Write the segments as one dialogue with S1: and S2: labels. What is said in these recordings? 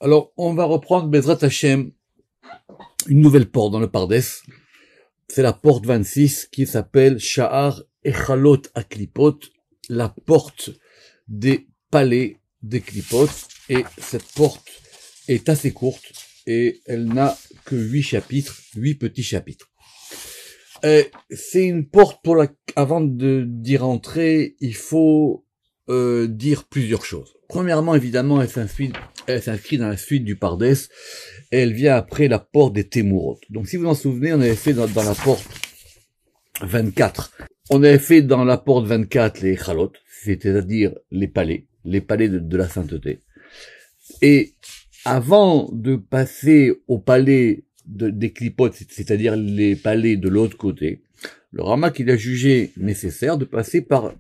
S1: Alors, on va reprendre Bezrat Hashem, une nouvelle porte dans le Pardes. C'est la porte 26 qui s'appelle Sha'ar Echalot Aklipot, la porte des palais des Klipot. Et cette porte est assez courte et elle n'a que 8 chapitres, 8 petits chapitres. C'est une porte avant d'y rentrer, il faut dire plusieurs choses. Premièrement, évidemment, elle s'inscrit dans la suite du Pardes, et elle vient après la porte des Témourot. Donc, si vous vous en souvenez, on avait fait dans la porte 24. On avait fait dans la porte 24 les Chalot, c'est-à-dire les palais de la sainteté. Et avant de passer au palais des Klipot, c'est-à-dire les palais de l'autre côté, le Ramak, il a jugé nécessaire de passer par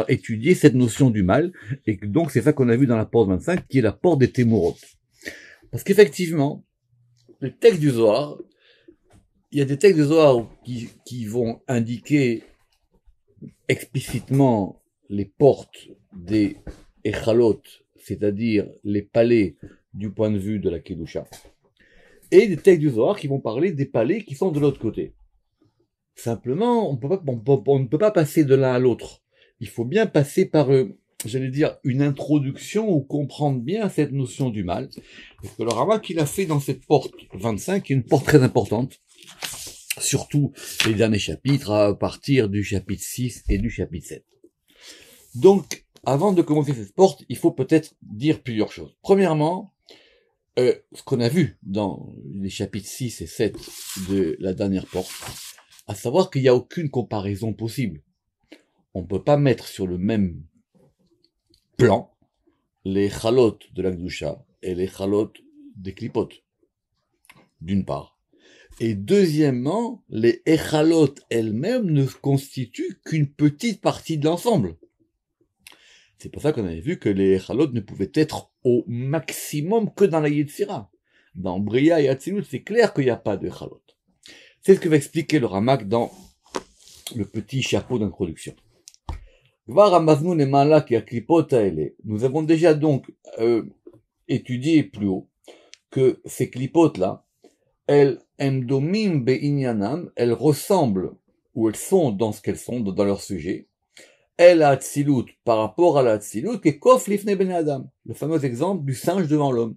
S1: étudier cette notion du mal, et donc c'est ça qu'on a vu dans la porte 25, qui est la porte des Témourot. Parce qu'effectivement, le texte du Zohar, il y a des textes du Zohar qui vont indiquer explicitement les portes des Echalot, c'est-à-dire les palais du point de vue de la Kedusha, et des textes du Zohar qui vont parler des palais qui sont de l'autre côté. Simplement, on ne peut pas passer de l'un à l'autre. Il faut bien passer par, j'allais dire, une introduction ou comprendre bien cette notion du mal. Parce que le Ramak qu'il a fait dans cette porte 25, qui est une porte très importante, surtout les derniers chapitres, à partir du chapitre 6 et du chapitre 7. Donc, avant de commencer cette porte, il faut peut-être dire plusieurs choses. Premièrement, ce qu'on a vu dans les chapitres 6 et 7 de la dernière porte, à savoir qu'il n'y a aucune comparaison possible. On ne peut pas mettre sur le même plan les chalot de la Kedusha et les chalot des Klipot, d'une part. Et deuxièmement, les echalot elles-mêmes ne constituent qu'une petite partie de l'ensemble. C'est pour ça qu'on avait vu que les echalot ne pouvaient être au maximum que dans la Yetzira. Dans Bria et Atzilut, c'est clair qu'il n'y a pas de echalot. C'est ce que va expliquer le Ramak dans le petit chapeau d'introduction. Nous avons déjà donc étudié plus haut que ces clipotes-là, elles ressemblent, ou elles sont dans ce qu'elles sont, dans leur sujet, elles à Atzilut, par rapport à la Atzilut, qui est Kof Lifnei Ben Adam, le fameux exemple du singe devant l'homme.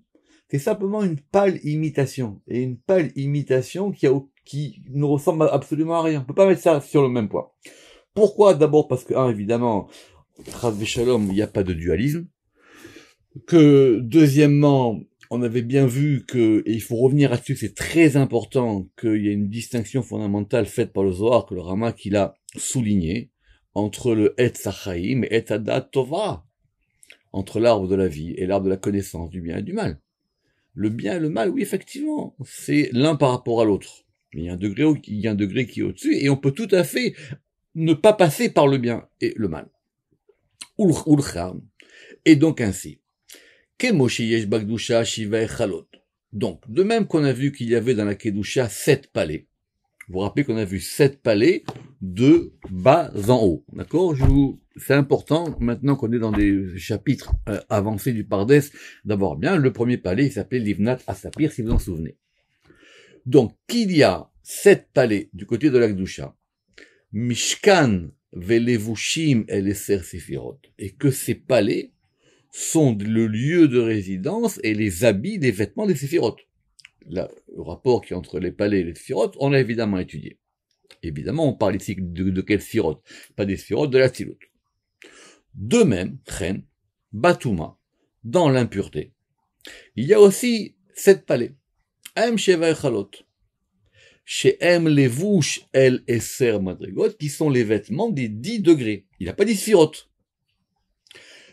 S1: C'est simplement une pâle imitation, et une pâle imitation qui ne ressemble absolument à rien. On peut pas mettre ça sur le même point. Pourquoi? D'abord parce que, évidemment, Chas v'Shalom, il n'y a pas de dualisme. Que, deuxièmement, on avait bien vu que, et il faut revenir là-dessus, c'est très important, qu'il y a une distinction fondamentale faite par le Zohar, que le Ramak, il a souligné, entre le Etz HaChaim et Etz HaDat Tova, entre l'arbre de la vie et l'arbre de la connaissance du bien et du mal. Le bien et le mal, oui, effectivement, c'est l'un par rapport à l'autre. Il y a un degré qui est au-dessus, et on peut tout à fait ne pas passer par le bien et le mal. Et donc ainsi. Donc, de même qu'on a vu qu'il y avait dans la Kedusha 7 palais, vous vous rappelez qu'on a vu 7 palais de bas en haut. D'accord? C'est important, maintenant qu'on est dans des chapitres avancés du Pardes, d'avoir bien, le premier palais, il s'appelait Livnat Asapir, si vous en souvenez. Donc, qu'il y a 7 palais du côté de la Kedusha, Mishkan velevushim eleser sefirot, et que ces palais sont le lieu de résidence et les habits, les vêtements des séphirot. Le rapport qui est entre les palais et les séphirot, on l'a évidemment étudié. Évidemment, on parle ici de quel séphirot? Pas des séphirot, de la tzilut. De même, chen, batuma, dans l'impureté, il y a aussi 7 palais. Am sheva echalot. She'em levush el eser madrigot, qui sont les vêtements des 10 degrés. Il n'a pas dit séphirot.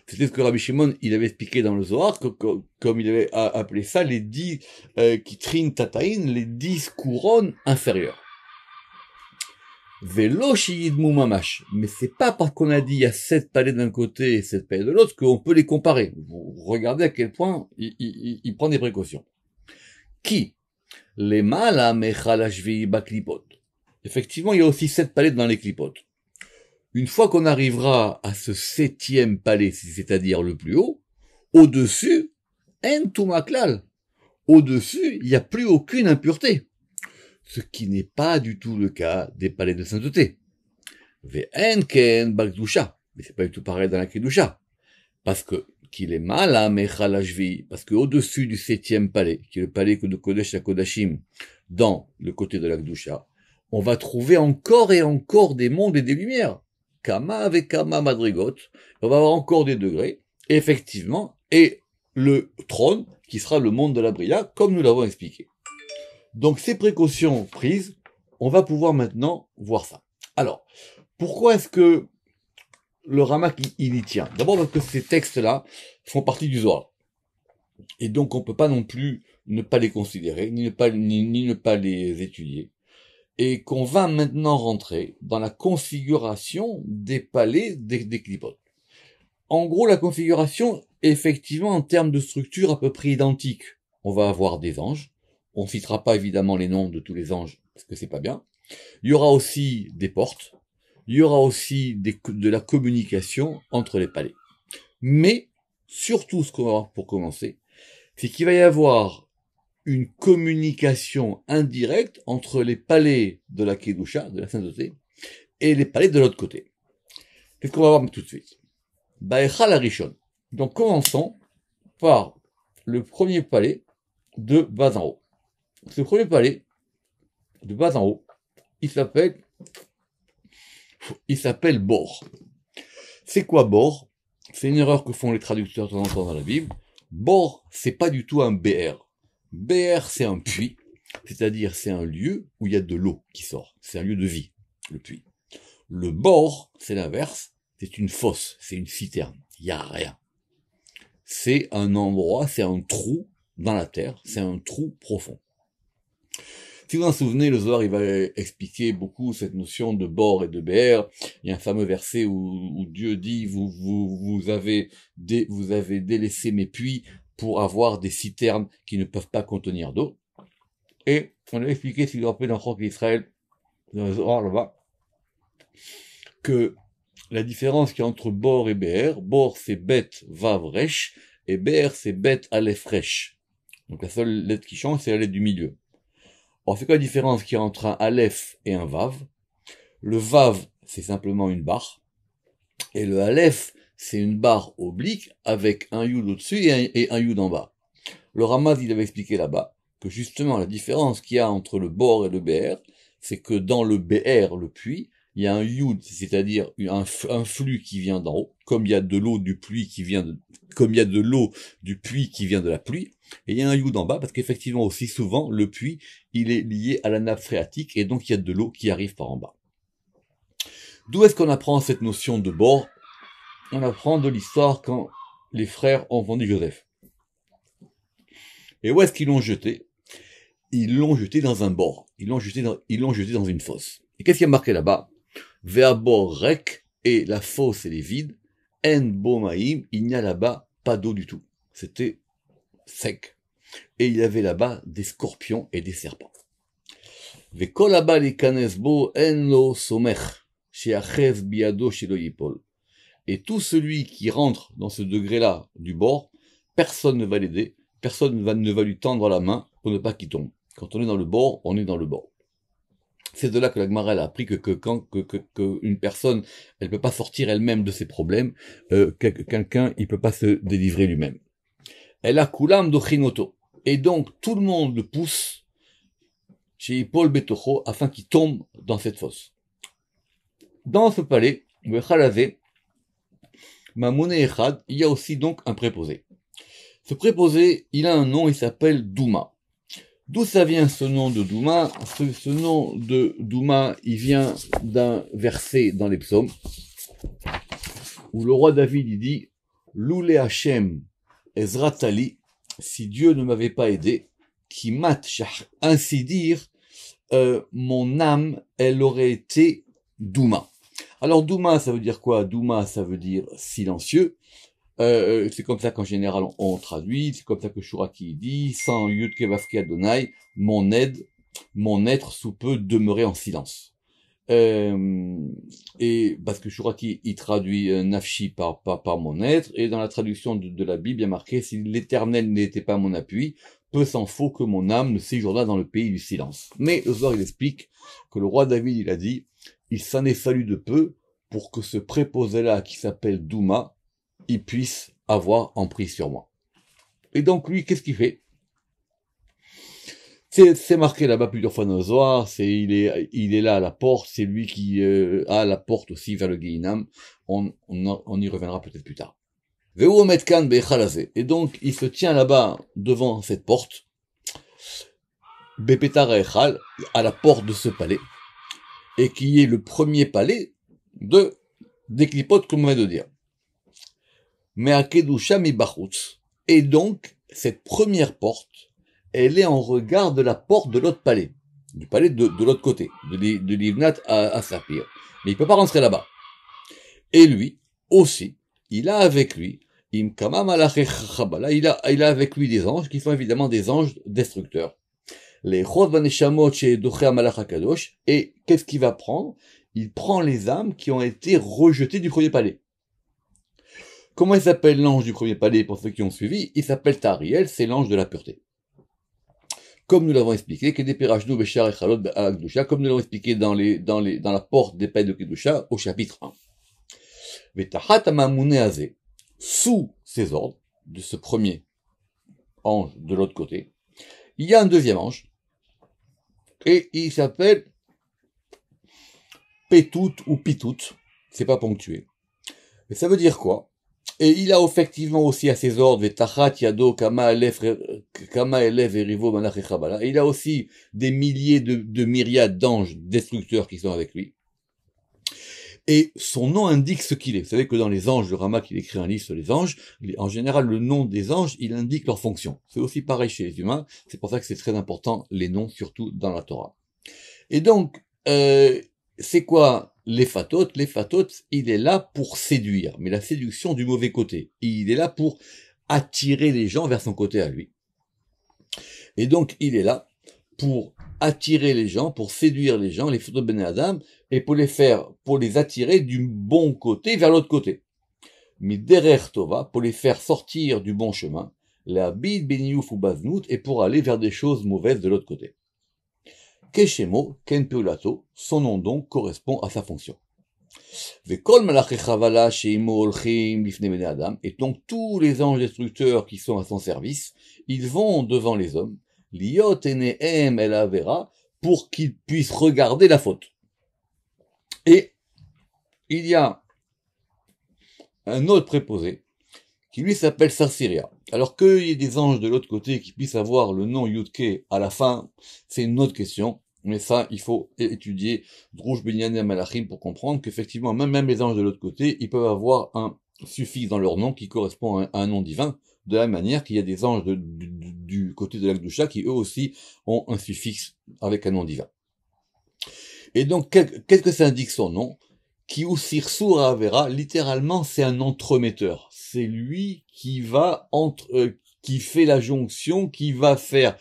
S1: C'était ce que Rabbi Shimon, il avait expliqué dans le Zohar, comme il avait appelé ça, les 10 kitrin tataïn, les 10 couronnes inférieures. Velo shiyidmu mamash. Mais c'est pas parce qu'on a dit il y a 7 palais d'un côté et 7 palais de l'autre qu'on peut les comparer. Vous regardez à quel point il prend des précautions. Qui? Les mala mechalashvi baklipot. Effectivement, il y a aussi 7 palais dans les clipotes. Une fois qu'on arrivera à ce 7e palais, c'est-à-dire le plus haut, au-dessus, en tumaklal. Au-dessus, il n'y a plus aucune impureté. Ce qui n'est pas du tout le cas des palais de sainteté. Ve'en ken bakdusha. Mais c'est pas du tout pareil dans la kedusha. Parce que, qu'il est mal à Mechalashvi, parce que au-dessus du 7e palais, qui est le palais de Kodesh à Kodashim, dans le côté de la Kedusha, on va trouver encore et encore des mondes et des lumières. Kama avec Kama Madrigot. On va avoir encore des degrés, effectivement, et le trône, qui sera le monde de la Bria, comme nous l'avons expliqué. Donc, ces précautions prises, on va pouvoir maintenant voir ça. Alors, pourquoi est-ce que le Ramak, il y tient? D'abord parce que ces textes-là font partie du Zohar. Et donc, on peut pas non plus ne pas les considérer, ni ne pas les étudier. Et qu'on va maintenant rentrer dans la configuration des palais des clipotes. En gros, la configuration, effectivement, en termes de structure, à peu près identique. On va avoir des anges. On citera pas évidemment les noms de tous les anges, parce que c'est pas bien. Il y aura aussi des portes. Il y aura aussi de la communication entre les palais. Mais, surtout, ce qu'on va voir pour commencer, c'est qu'il va y avoir une communication indirecte entre les palais de la Kedusha, de la sainteté, et les palais de l'autre côté. Qu'est-ce qu'on va voir tout de suite? Ba'echal Arishon. Donc, commençons par le premier palais de bas en haut. Ce premier palais, de bas en haut, il s'appelle Bor. C'est quoi Bor? C'est une erreur que font les traducteurs de temps en temps dans la Bible. Bor, c'est pas du tout un BR. BR, c'est un puits, c'est-à-dire c'est un lieu où il y a de l'eau qui sort. C'est un lieu de vie, le puits. Le bord, c'est l'inverse, c'est une fosse, c'est une citerne. Il y a rien. C'est un endroit, c'est un trou dans la terre, c'est un trou profond. Si vous vous en souvenez, le Zohar, il va expliquer beaucoup cette notion de bord et de BR. Il y a un fameux verset où Dieu dit, vous avez délaissé mes puits pour avoir des citernes qui ne peuvent pas contenir d'eau. Et on a expliqué, si vous vous rappelez dans Chok Israël, dans le Zohar là-bas, que la différence qu'il y a entre bor et BR, bor c'est bet vav resh, et BR c'est bet aleph resh. Donc la seule lettre qui change, c'est la lettre du milieu. Alors, c'est quoi la différence qu'il y a entre un Aleph et un Vav? Le Vav, c'est simplement une barre. Et le Aleph, c'est une barre oblique avec un Yud au-dessus et un Yud en bas. Le Ramaz, il avait expliqué là-bas que justement, la différence qu'il y a entre le bor et le BR, c'est que dans le BR, le puits, il y a un Yud, c'est-à-dire un flux qui vient d'en haut, comme il y a de l'eau du puits qui vient comme il y a de l'eau du puits qui vient de la pluie, et il y a un Yud en bas, parce qu'effectivement aussi souvent, le puits, il est lié à la nappe phréatique, et donc il y a de l'eau qui arrive par en bas. D'où est-ce qu'on apprend cette notion de bord? On apprend de l'histoire quand les frères ont vendu Joseph. Et où est-ce qu'ils l'ont jeté? Ils l'ont jeté dans un bord. Ils l'ont jeté dans une fosse. Et qu'est-ce qui a marqué là-bas? Ve'abor rek, et la fosse elle est vide. En bomaim, il n'y a là-bas pas d'eau du tout. C'était sec. Et il y avait là-bas des scorpions et des serpents. Ve'kol haba likanes bo en lo somech, she'achev biado shelo yipol. Et tout celui qui rentre dans ce degré-là du bord, personne ne va l'aider, personne ne va lui tendre la main pour ne pas qu'il tombe. Quand on est dans le bord, on est dans le bord. C'est de là que la Gemara a appris que une personne, elle peut pas sortir elle-même de ses problèmes, quelqu'un, il peut pas se délivrer lui-même. Elle a kulam dochinoto. Et donc, tout le monde le pousse chez Paul Betocho afin qu'il tombe dans cette fosse. Dans ce palais, le Chalazé, Mamoune Echad, il y a aussi donc un préposé. Ce préposé, il a un nom, il s'appelle Douma. D'où ça vient ce nom de Douma? Ce nom de Douma, il vient d'un verset dans les psaumes, où le roi David, il dit, Loulé Hachem Ezratali, si Dieu ne m'avait pas aidé, qui mat, ainsi dire, mon âme, elle aurait été Douma. Alors Douma, ça veut dire quoi? Douma, ça veut dire silencieux. C'est comme ça qu'en général on traduit, c'est comme ça que Shuraki dit, sans Yud Kevaski Adonai, mon aide, mon être sous peu demeurer en silence. Et parce que Shuraki, il traduit nafshi par mon être, et dans la traduction de la Bible, il y a marqué, si l'Éternel n'était pas mon appui, peu s'en faut que mon âme ne séjourna dans le pays du silence. Mais le Zohar, il explique que le roi David, il a dit, il s'en est fallu de peu pour que ce préposé-là, qui s'appelle Douma, il puisse avoir emprise sur moi. Et donc lui, qu'est-ce qu'il fait? C'est marqué là-bas plusieurs fois dans le Zohar, il est là à la porte, c'est lui qui a la porte aussi vers le Guéhinam. On y reviendra peut-être plus tard. Et donc, il se tient là-bas devant cette porte, Bepetar Echal, à la porte de ce palais, et qui est le premier palais des clipotes, comme on vient de dire. Mais à Kedusha mi Bachutz. Et donc, cette première porte, elle est en regard de la porte de l'autre palais, du palais de l'autre côté, de Livnat à Sapir. Mais il peut pas rentrer là-bas. Et lui, aussi, il a avec lui, il a avec lui des anges qui sont évidemment des anges destructeurs. Les Chod Vaneshamot chez Doché Malach HaKadosh, et qu'est-ce qu'il va prendre? Il prend les âmes qui ont été rejetées du premier palais. Comment il s'appelle l'ange du premier palais pour ceux qui ont suivi? Il s'appelle Tariel, c'est l'ange de la pureté. Comme nous l'avons expliqué, que des Perachnou Beshar Echalot Kedusha, comme nous l'avons expliqué dans la porte des palais de Kedusha, au chapitre 1. Vetahat Amamoune Azé, sous ses ordres, de ce premier ange de l'autre côté, il y a un deuxième ange, et il s'appelle Pétout ou Pitout, c'est pas ponctué. Mais ça veut dire quoi? Et il a effectivement aussi à ses ordres, Vetachat Yado Kama Elev Erivo Manach Echabala, et il a aussi des milliers de myriades d'anges destructeurs qui sont avec lui. Et son nom indique ce qu'il est. Vous savez que dans les anges, le Ramak, il écrit un livre sur les anges. En général, le nom des anges, il indique leur fonction. C'est aussi pareil chez les humains. C'est pour ça que c'est très important, les noms, surtout dans la Torah. Et donc, c'est quoi les fatot? Les fatot, il est là pour séduire, mais la séduction du mauvais côté. Il est là pour attirer les gens vers son côté à lui. Et donc, il est là pour attirer les gens, pour séduire les gens, les fatot ben Adam, et pour les attirer du bon côté vers l'autre côté. Mais derrière Tova, pour les faire sortir du bon chemin, la bid beniouf ou baznout, et pour aller vers des choses mauvaises de l'autre côté. Keshemo, Ken Peulato, son nom donc correspond à sa fonction. Et donc tous les anges destructeurs qui sont à son service, ils vont devant les hommes, liot enehem el avera, pour qu'ils puissent regarder la faute. Et il y a un autre préposé qui lui s'appelle Sarsiria. Alors qu'il y ait des anges de l'autre côté qui puissent avoir le nom Yudke à la fin, c'est une autre question. Mais ça, il faut étudier Drouj Binyané Malachim pour comprendre qu'effectivement, même les anges de l'autre côté, ils peuvent avoir un suffixe dans leur nom qui correspond à un nom divin, de la même manière qu'il y a des anges du côté de l'Akdoucha qui eux aussi ont un suffixe avec un nom divin. Et donc, qu'est-ce que ça indique son nom? Qui Usir Soura Avera, littéralement, c'est un entremetteur. C'est lui qui va qui fait la jonction, qui va faire,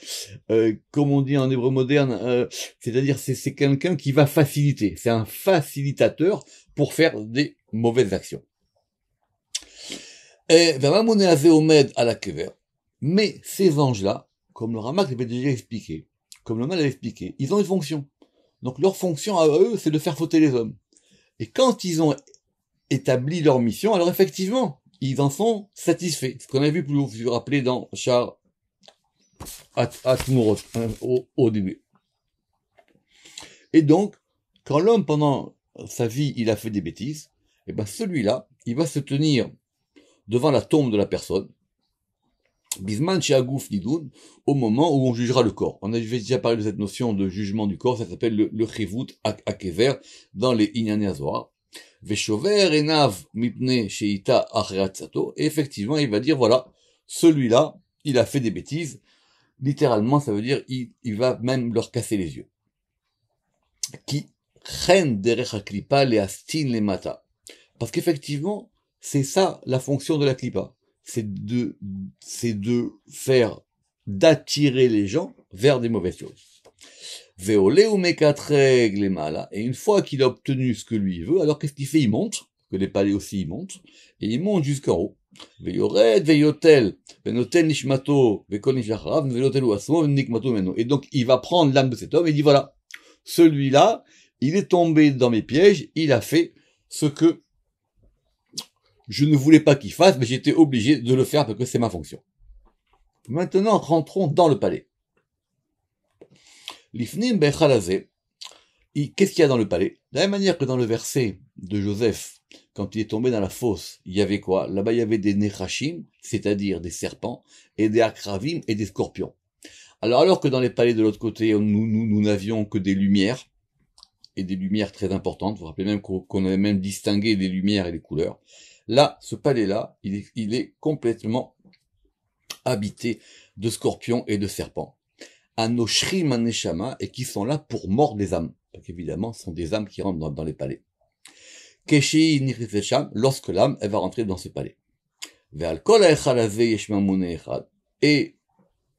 S1: comme on dit en hébreu moderne, c'est-à-dire c'est quelqu'un qui va faciliter. C'est un facilitateur pour faire des mauvaises actions. Et Vamamoune Azéomed à la kever. Mais ces anges-là, comme le Ramak l'avait déjà expliqué, comme le Mal l'avait expliqué, ils ont une fonction. Donc leur fonction à eux, c'est de faire fauter les hommes. Et quand ils ont établi leur mission, alors effectivement, ils en sont satisfaits. Ce qu'on a vu, vous vous rappelez dans Char Atmurot, au début. Et donc, quand l'homme, pendant sa vie, il a fait des bêtises, et ben celui-là, il va se tenir devant la tombe de la personne, Bisman Sheagouf Nidoun, au moment où on jugera le corps. On avait déjà parlé de cette notion de jugement du corps, ça s'appelle le Chivut Akever, dans les Inyané Azohar. Veshover Enav Mipne Sheita Acheratsato, et effectivement, il va dire, voilà, celui-là, il a fait des bêtises. Littéralement, ça veut dire, il va même leur casser les yeux. Qui chen derech haklipa le astin le mata. Parce qu'effectivement, c'est ça la fonction de la klipa. C'est de faire, d'attirer les gens vers des mauvaises choses. Veolé ou mekatreg les mala. Et une fois qu'il a obtenu ce que lui veut, alors qu'est-ce qu'il fait? Il monte, que les palais aussi ils montent, et il monte jusqu'en haut. Veyored, veyotel, venotel nishmato, vekol nishacharav, veyotel ou asmo, nikmato meno. Et donc il va prendre l'âme de cet homme et il dit voilà, celui-là, il est tombé dans mes pièges, il a fait ce que je ne voulais pas qu'il fasse, mais j'étais obligé de le faire parce que c'est ma fonction. Maintenant, rentrons dans le palais. L'ifnim bechalazé. Qu'est-ce qu'il y a dans le palais? De la même manière que dans le verset de Joseph, quand il est tombé dans la fosse, il y avait quoi? Là-bas, il y avait des nechashim, c'est-à-dire des serpents, et des akravim et des scorpions. Alors que dans les palais de l'autre côté, nous n'avions que des lumières, et des lumières très importantes, vous vous rappelez même qu'on avait même distingué les lumières et les couleurs. Là, ce palais-là, il est complètement habité de scorpions et de serpents. Anoshrim aneshama, et qui sont là pour mordre les âmes. Donc évidemment, ce sont des âmes qui rentrent dans les palais. Keshi nirifesham, lorsque l'âme, elle va rentrer dans ce palais. Ve'al kol ha'echalazé yeshmamune echad. Et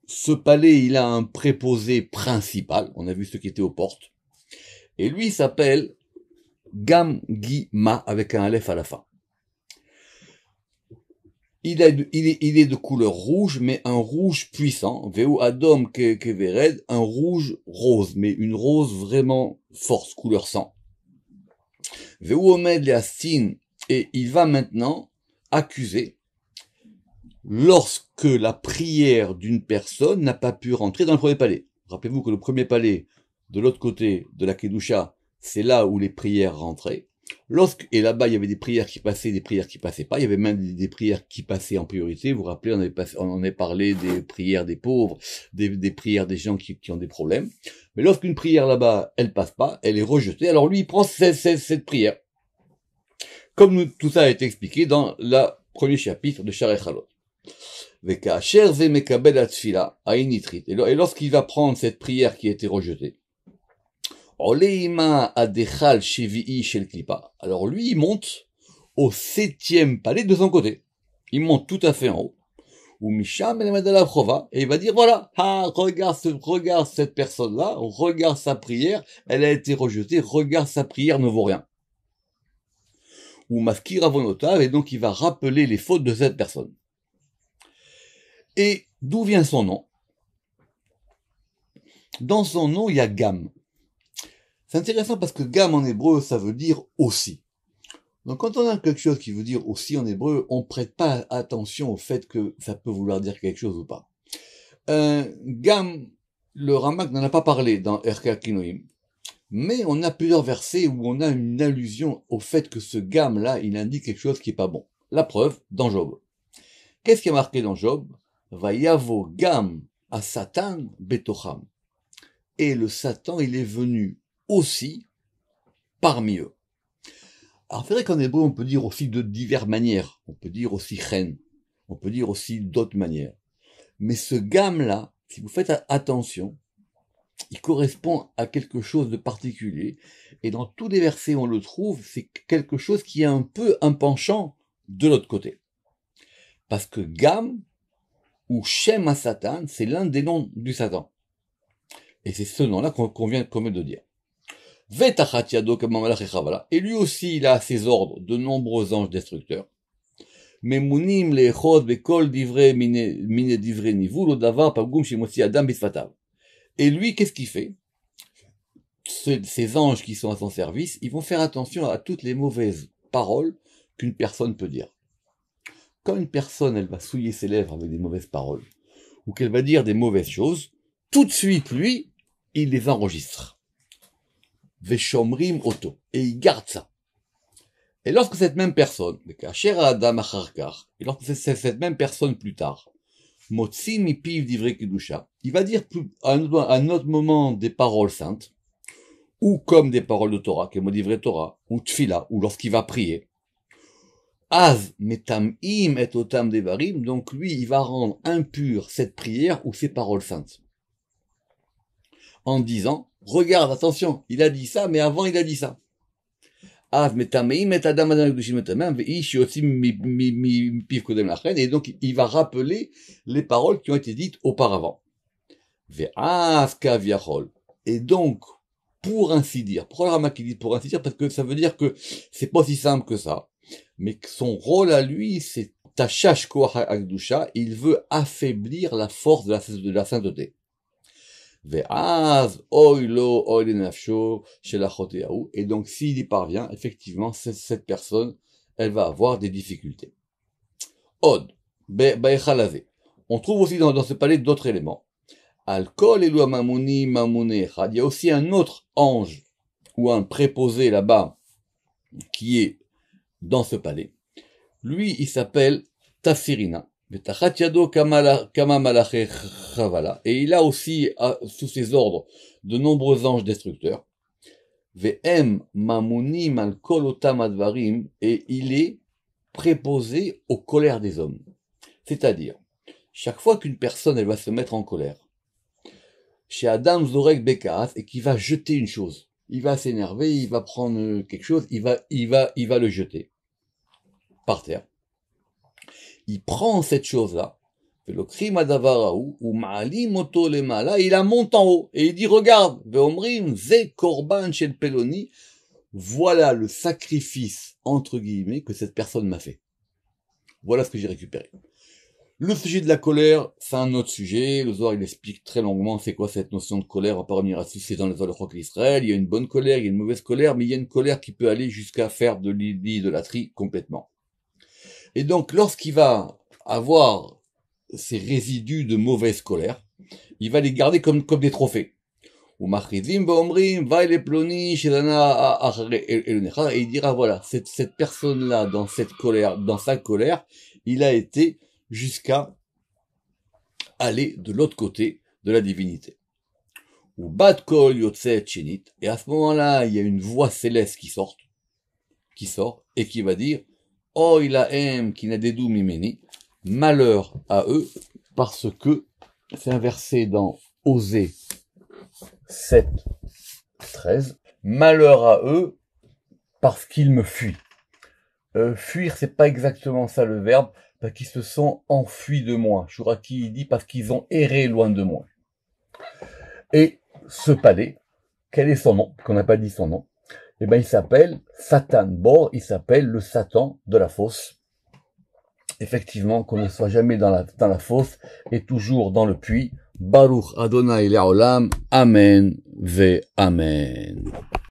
S1: ce palais, il a un préposé principal. On a vu ce qui était aux portes. Et lui, il s'appelle Gam-Gi-Ma, avec un aleph à la fin. Il est de couleur rouge, mais un rouge puissant. Veu adom kevered, un rouge rose, mais une rose vraiment forte, couleur sang. Veu omed leastin, et il va maintenant accuser lorsque la prière d'une personne n'a pas pu rentrer dans le premier palais. Rappelez-vous que le premier palais, de l'autre côté de la Kedusha, c'est là où les prières rentraient. Et là-bas, il y avait des prières qui passaient, des prières qui passaient pas. Il y avait même des prières qui passaient en priorité. Vous vous rappelez, on avait parlé des prières des pauvres, des prières des gens qui ont des problèmes. Mais lorsqu'une prière là-bas, elle passe pas, elle est rejetée. Alors lui, il prend cette prière. Comme tout ça a été expliqué dans le premier chapitre de Sharei Chalot. Et lorsqu'il va prendre cette prière qui a été rejetée, alors lui, il monte au 7e palais de son côté. Il monte tout à fait en haut. Et il va dire, voilà, regarde cette personne-là, regarde sa prière, elle a été rejetée, regarde sa prière ne vaut rien. Ou maskir avonotav, et donc il va rappeler les fautes de cette personne. Et d'où vient son nom? Dans son nom, il y a Gam. C'est intéressant parce que Gam en hébreu, ça veut dire aussi. Donc quand on a quelque chose qui veut dire aussi en hébreu, on prête pas attention au fait que ça peut vouloir dire quelque chose ou pas. Gam, le Ramak n'en a pas parlé dans Erka Kinoim, mais on a plusieurs versets où on a une allusion au fait que ce Gam-là, il indique quelque chose qui est pas bon. La preuve, dans Job. Qu'est-ce qui est marqué dans Job? Vayavo Gam à Satan betocham. Et le Satan, il est venu aussi parmi eux. Alors c'est vrai qu'en hébreu on peut dire aussi de diverses manières, on peut dire aussi chen, on peut dire aussi d'autres manières. Mais ce gamme-là, si vous faites attention, il correspond à quelque chose de particulier, et dans tous les versets où on le trouve, c'est quelque chose qui est un peu un penchant de l'autre côté. Parce que Gam, ou Shem à Satan, c'est l'un des noms du Satan. Et c'est ce nom-là qu'on vient de dire. Et lui aussi, il a à ses ordres de nombreux anges destructeurs. Et lui, qu'est-ce qu'il fait? Ces anges qui sont à son service, ils vont faire attention à toutes les mauvaises paroles qu'une personne peut dire. Quand une personne, elle va souiller ses lèvres avec des mauvaises paroles, ou qu'elle va dire des mauvaises choses, tout de suite, lui, il les enregistre. Veshomrim Oto. Et il garde ça. Et lorsque cette même personne, et lorsque cette même personne plus tard, Motzi mipiv divrei kedusha, il va dire à un autre moment des paroles saintes, ou comme des paroles de Torah, comme divrei Torah, ou tfila, ou lorsqu'il va prier. Az metamim et otam devarim, donc lui, il va rendre impure cette prière ou ces paroles saintes. En disant, regarde, attention, il a dit ça, mais avant il a dit ça. Et donc il va rappeler les paroles qui ont été dites auparavant. Et donc, pour ainsi dire, pourquoi le Rama qui dit pour ainsi dire? Parce que ça veut dire que c'est pas si simple que ça, mais que son rôle à lui, c'est Tashash Koach Akdusha, il veut affaiblir la force de la sainteté. Ve'az oilo oil nafsho chez la choteaou. Et donc, s'il y parvient, effectivement, cette personne, elle va avoir des difficultés. Od, be'echalazé. On trouve aussi dans ce palais d'autres éléments. Al-Kol Elua Mamuni Mamune Echad. Il y a aussi un autre ange, ou un préposé là-bas, qui est dans ce palais. Lui, il s'appelle Tafsirina. Et il a aussi, sous ses ordres, de nombreux anges destructeurs. Et il est préposé aux colères des hommes. C'est-à-dire, chaque fois qu'une personne, elle va se mettre en colère, chez Adam Zorek Bekas, et qui va jeter une chose. Il va s'énerver, il va prendre quelque chose, il va le jeter. Par terre. Il prend cette chose-là, il la monte en haut, et il dit, regarde, voilà le sacrifice, entre guillemets, que cette personne m'a fait. Voilà ce que j'ai récupéré. Le sujet de la colère, c'est un autre sujet. Le Zohar, il explique très longuement c'est quoi cette notion de colère. On va pas revenir là-dessus, c'est dans les Zohar d'Israël. Il y a une bonne colère, il y a une mauvaise colère, mais il y a une colère qui peut aller jusqu'à faire de l'idolâtrie complètement. Et donc, lorsqu'il va avoir ces résidus de mauvaise colère, il va les garder comme des trophées. Et il dira, voilà, cette personne-là, dans sa colère, il a été jusqu'à aller de l'autre côté de la divinité. Et à ce moment-là, il y a une voix céleste qui sort, et qui va dire, oh, il a qui n'a dédou mimeni, malheur à eux, parce que, c'est un verset dans Osée 7, 13, malheur à eux, parce qu'ils me fuient. Fuir, c'est pas exactement ça le verbe, parce qu'ils se sont enfuis de moi. Shuraki, il dit parce qu'ils ont erré loin de moi. Et ce palais, quel est son nom? Qu'on n'a pas dit son nom. Eh ben, il s'appelle Satan Bor, il s'appelle le Satan de la fosse. Effectivement, qu'on ne soit jamais dans la fosse, et toujours dans le puits. Baruch Adonai Le'olam, Amen ve Amen.